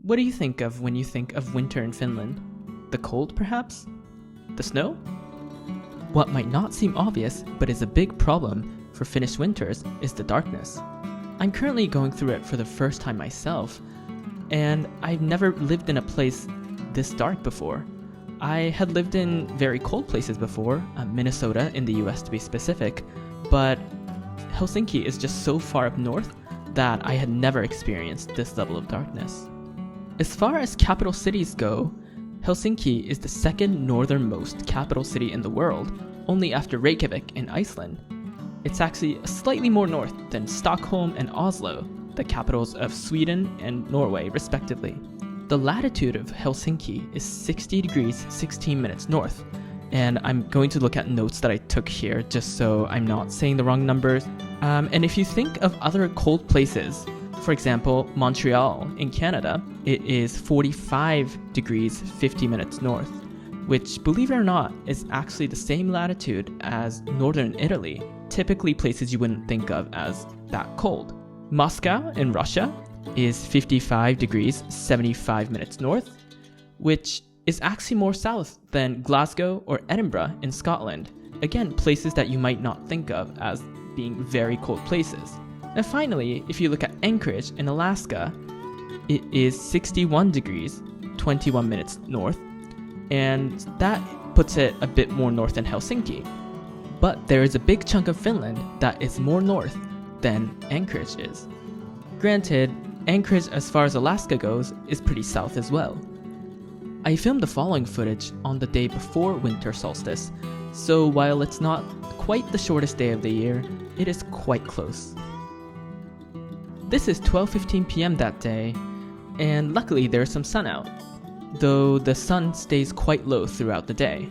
What do you think of when you think of winter in Finland? The cold, perhaps? The snow? What might not seem obvious, but is a big problem for Finnish winters, is the darkness. I'm currently going through it for the first time myself, and I've never lived in a place this dark before. I had lived in very cold places before, Minnesota in the US to be specific, but Helsinki is just so far up north that I had never experienced this level of darkness. As far as capital cities go, Helsinki is the second northernmost capital city in the world, only after Reykjavik in Iceland. It's actually slightly more north than Stockholm and Oslo, the capitals of Sweden and Norway respectively. The latitude of Helsinki is 60 degrees 16 minutes north, and I'm going to look at notes that I took here just so I'm not saying the wrong numbers. And if you think of other cold places, for example, Montreal in Canada, it is 45 degrees 50 minutes north, which, believe it or not, is actually the same latitude as northern Italy, typically places you wouldn't think of as that cold. Moscow in Russia is 55 degrees 75 minutes north, which is actually more south than Glasgow or Edinburgh in Scotland. Again, places that you might not think of as being very cold places. And finally, if you look at Anchorage in Alaska, it is 61 degrees 21 minutes north, and that puts it a bit more north than Helsinki. But there is a big chunk of Finland that is more north than Anchorage is. Granted, Anchorage, as far as Alaska goes, is pretty south as well. I filmed the following footage on the day before Winter Solstice, so while it's not quite the shortest day of the year, it is quite close. This is 12:15 p.m. that day, and luckily there is some sun out, though the sun stays quite low throughout the day.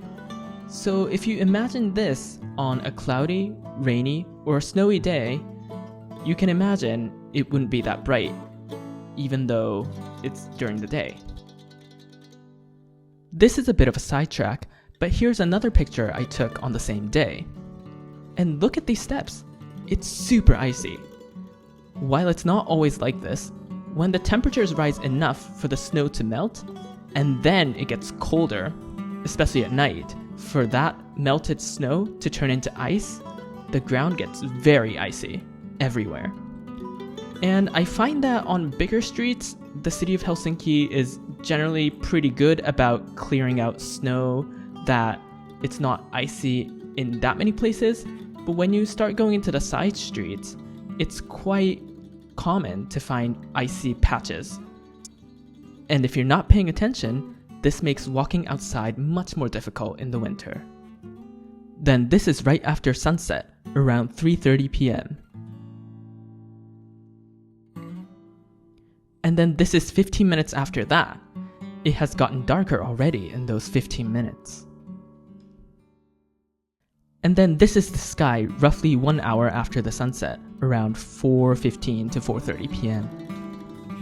So if you imagine this on a cloudy, rainy, or a snowy day, you can imagine it wouldn't be that bright, even though it's during the day. This is a bit of a sidetrack, but here's another picture I took on the same day. And look at these steps. It's super icy. While it's not always like this, when the temperatures rise enough for the snow to melt, and then it gets colder, especially at night, for that melted snow to turn into ice, the ground gets very icy everywhere. And I find that on bigger streets, the city of Helsinki is generally pretty good about clearing out snow that it's not icy in that many places, but when you start going into the side streets, it's quite common to find icy patches. And if you're not paying attention, this makes walking outside much more difficult in the winter. Then this is right after sunset, around 3:30 p.m. And then this is 15 minutes after that. It has gotten darker already in those 15 minutes. And then this is the sky roughly 1 hour after the sunset, around 4:15 to 4:30 p.m.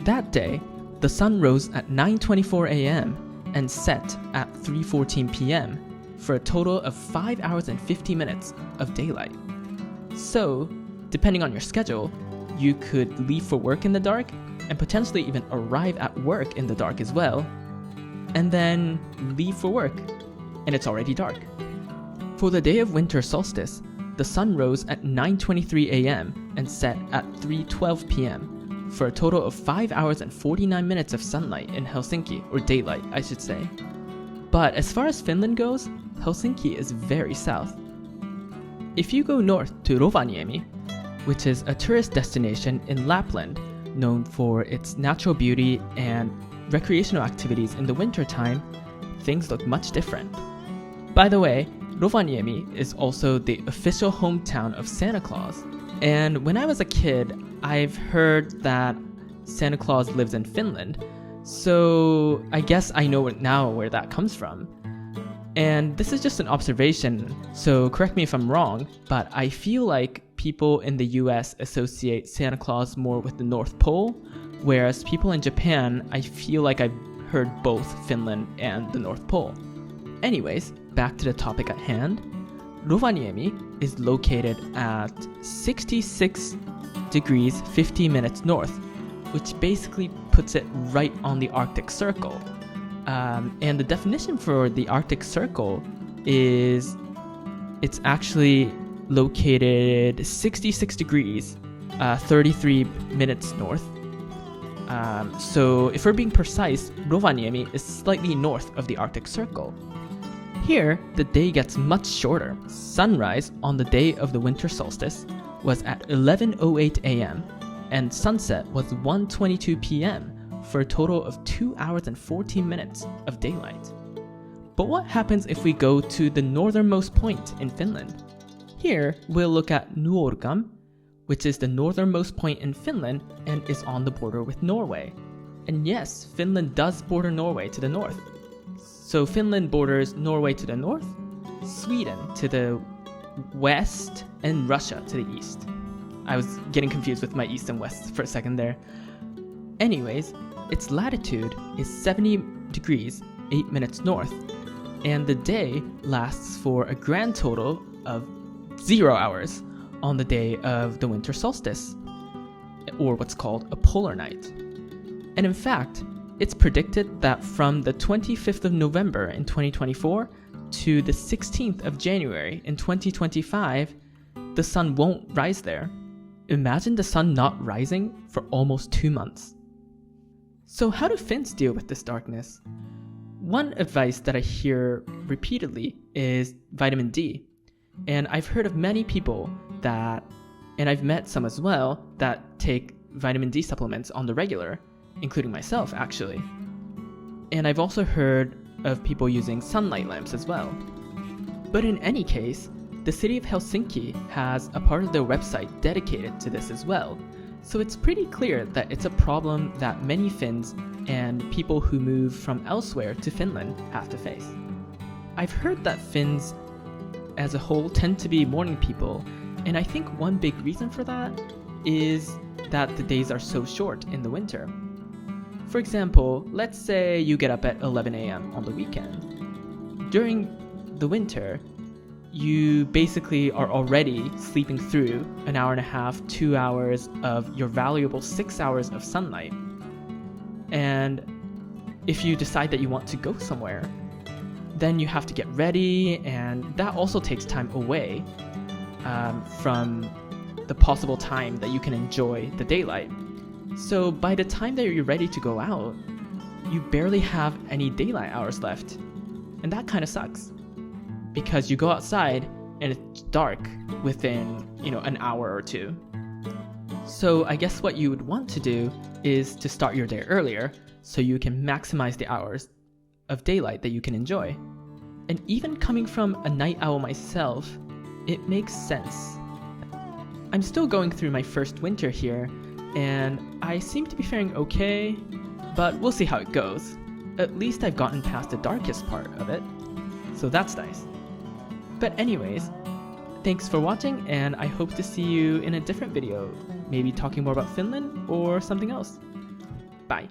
That day, the sun rose at 9:24 a.m. and set at 3:14 p.m. for a total of 5 hours and 50 minutes of daylight. So, depending on your schedule, you could leave for work in the dark and potentially even arrive at work in the dark as well, and then leave for work, and it's already dark. For the day of Winter Solstice, the sun rose at 9:23 a.m. and set at 3:12 p.m. for a total of 5 hours and 49 minutes of sunlight in Helsinki, or daylight, I should say. But as far as Finland goes, Helsinki is very south. If you go north to Rovaniemi, which is a tourist destination in Lapland, known for its natural beauty and recreational activities in the wintertime, things look much different. By the way, Rovaniemi is also the official hometown of Santa Claus. And when I was a kid, I've heard that Santa Claus lives in Finland, so I guess I know now where that comes from. And this is just an observation, so correct me if I'm wrong, but I feel like people in the US associate Santa Claus more with the North Pole, whereas people in Japan, I feel like I've heard both Finland and the North Pole. Anyways, back to the topic at hand. Rovaniemi is located at 66 degrees 50 minutes north, which basically puts it right on the Arctic Circle. And the definition for the Arctic Circle is it's actually located 66 degrees, 33 minutes north. So if we're being precise, Rovaniemi is slightly north of the Arctic Circle. Here, the day gets much shorter. Sunrise on the day of the winter solstice was at 11:08 a.m. and sunset was 1:22 p.m. for a total of 2 hours and 14 minutes of daylight. But what happens if we go to the northernmost point in Finland? Here, we'll look at Nuorgam, which is the northernmost point in Finland and is on the border with Norway. And yes, Finland does border Norway to the north. So Finland borders Norway to the north, Sweden to the west, and Russia to the east. I was getting confused with my east and west for a second there. Anyways, its latitude is 70 degrees, 8 minutes north, and the day lasts for a grand total of 0 hours on the day of the winter solstice, or what's called a polar night. And in fact, it's predicted that from the 25th of November in 2024 to the 16th of January in 2025, the sun won't rise there. Imagine the sun not rising for almost 2 months. So how do Finns deal with this darkness? One advice that I hear repeatedly is vitamin D. And I've heard of many people that, and I've met some as well, that take vitamin D supplements on the regular, including myself actually. And I've also heard of people using sunlight lamps as well. But in any case, the city of Helsinki has a part of their website dedicated to this as well. So it's pretty clear that it's a problem that many Finns and people who move from elsewhere to Finland have to face. I've heard that Finns as a whole tend to be morning people, and I think one big reason for that is that the days are so short in the winter. For example, let's say you get up at 11 a.m. on the weekend. During the winter, you basically are already sleeping through an hour and a half, 2 hours of your valuable 6 hours of sunlight. And if you decide that you want to go somewhere, then you have to get ready, and that also takes time away from the possible time that you can enjoy the daylight. So by the time that you're ready to go out, you barely have any daylight hours left. And that kind of sucks, because you go outside and it's dark within, an hour or two. So I guess what you would want to do is to start your day earlier so you can maximize the hours of daylight that you can enjoy. And even coming from a night owl myself, it makes sense. I'm still going through my first winter here, and I seem to be faring okay, but we'll see how it goes. At least I've gotten past the darkest part of it, so that's nice. But anyways, thanks for watching, and I hope to see you in a different video, maybe talking more about Finland or something else. Bye.